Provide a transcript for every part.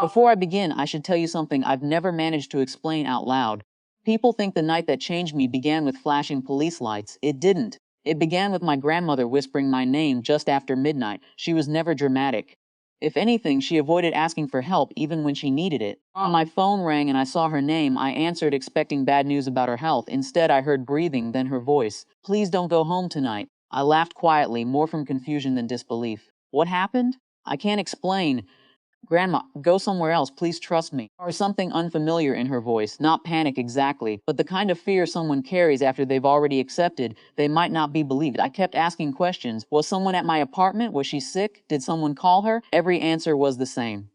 Before I begin, I should tell you something I've never managed to explain out loud. People think the night that changed me began with flashing police lights. It didn't. It began with my grandmother whispering my name just after midnight. She was never dramatic. If anything, she avoided asking for help even when she needed it. When my phone rang and I saw her name, I answered expecting bad news about her health. Instead, I heard breathing, then her voice. "Please don't go home tonight." I laughed quietly, more from confusion than disbelief. What happened? I can't explain. "Grandma, go somewhere else, please trust me." Or something unfamiliar in her voice, not panic exactly, but the kind of fear someone carries after they've already accepted they might not be believed. I kept asking questions. Was someone at my apartment? Was she sick? Did someone call her? Every answer was the same.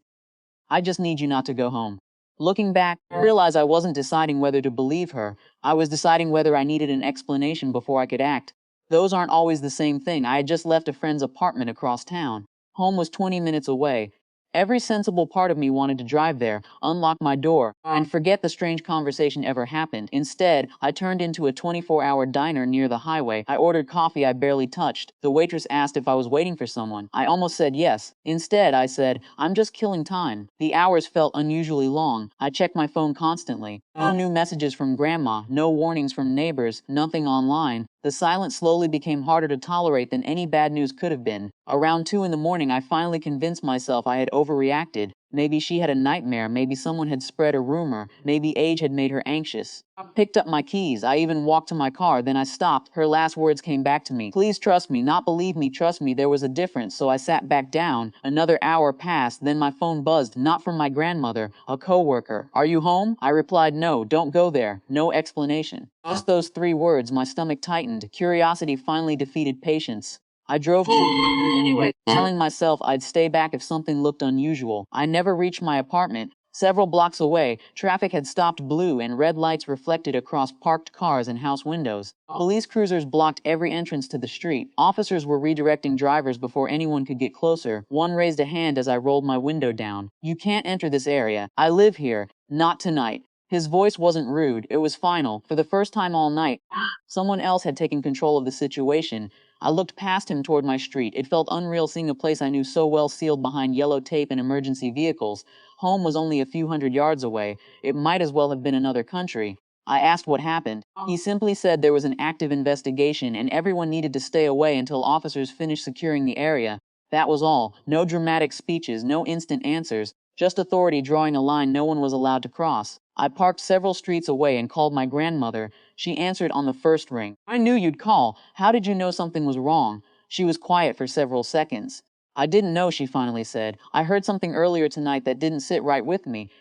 "I just need you not to go home." Looking back, I realized I wasn't deciding whether to believe her. I was deciding whether I needed an explanation before I could act. Those aren't always the same thing. I had just left a friend's apartment across town. Home was 20 minutes away. Every sensible part of me wanted to drive there, unlock my door, and forget the strange conversation ever happened. Instead, I turned into a 24-hour diner near the highway. I ordered coffee I barely touched. The waitress asked if I was waiting for someone. I almost said yes. Instead, I said, "I'm just killing time." The hours felt unusually long. I checked my phone constantly. No new messages from grandma, no warnings from neighbors, nothing online. The silence slowly became harder to tolerate than any bad news could have been. Around 2 in the morning, I finally convinced myself I had overreacted. Maybe she had a nightmare, maybe someone had spread a rumor, maybe age had made her anxious. I picked up my keys. I even walked to my car, then I stopped. Her last words came back to me. "Please trust me, not believe me, trust me." There was a difference, so I sat back down. Another hour passed, then my phone buzzed, not from my grandmother, a coworker. "Are you home?" I replied, "No, don't go there." No explanation. Just those 3 words, my stomach tightened. Curiosity finally defeated patience. I drove anyway, telling myself I'd stay back if something looked unusual. I never reached my apartment. Several blocks away, traffic had stopped blue and red lights reflected across parked cars and house windows. Police cruisers blocked every entrance to the street. Officers were redirecting drivers before anyone could get closer. One raised a hand as I rolled my window down. "You can't enter this area. I live here. Not tonight." His voice wasn't rude, it was final. For the first time all night, someone else had taken control of the situation. I looked past him toward my street. It felt unreal seeing a place I knew so well sealed behind yellow tape and emergency vehicles. Home was only a few hundred yards away. It might as well have been another country. I asked what happened. He simply said there was an active investigation and everyone needed to stay away until officers finished securing the area. That was all. No dramatic speeches, no instant answers. Just authority drawing a line no one was allowed to cross. I parked several streets away and called my grandmother. She answered on the first ring. "I knew you'd call. How did you know something was wrong?" She was quiet for several seconds. "I didn't know," she finally said. "I heard something earlier tonight that didn't sit right with me.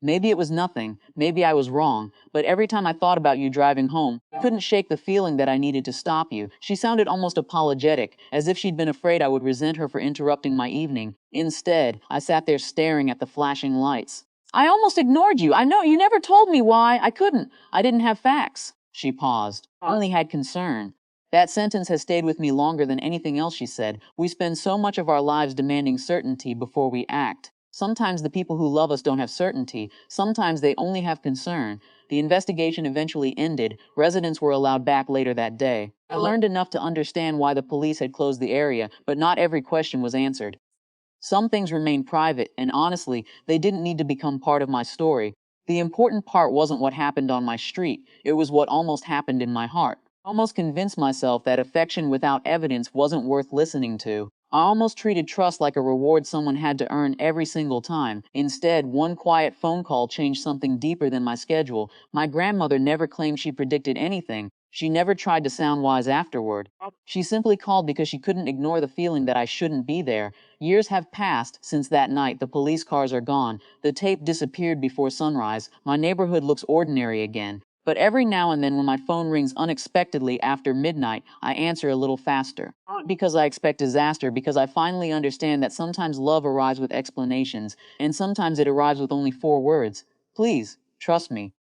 Maybe it was nothing. Maybe I was wrong. But every time I thought about you driving home, I couldn't shake the feeling that I needed to stop you." She sounded almost apologetic, as if she'd been afraid I would resent her for interrupting my evening. Instead, I sat there staring at the flashing lights. "I almost ignored you. I know you never told me why. I couldn't. I didn't have facts." She paused. "I only had concern." That sentence has stayed with me longer than anything else she said. We spend so much of our lives demanding certainty before we act. Sometimes the people who love us don't have certainty. Sometimes they only have concern. The investigation eventually ended. Residents were allowed back later that day. I learned enough to understand why the police had closed the area, but not every question was answered. Some things remained private, and honestly, they didn't need to become part of my story. The important part wasn't what happened on my street, it was what almost happened in my heart. I almost convinced myself that affection without evidence wasn't worth listening to. I almost treated trust like a reward someone had to earn every single time. Instead, one quiet phone call changed something deeper than my schedule. My grandmother never claimed she predicted anything. She never tried to sound wise afterward. She simply called because she couldn't ignore the feeling that I shouldn't be there. Years have passed since that night. The police cars are gone. The tape disappeared before sunrise. My neighborhood looks ordinary again. But every now and then when my phone rings unexpectedly after midnight, I answer a little faster. Not because I expect disaster, because I finally understand that sometimes love arrives with explanations, and sometimes it arrives with only 4 words. "Please, trust me."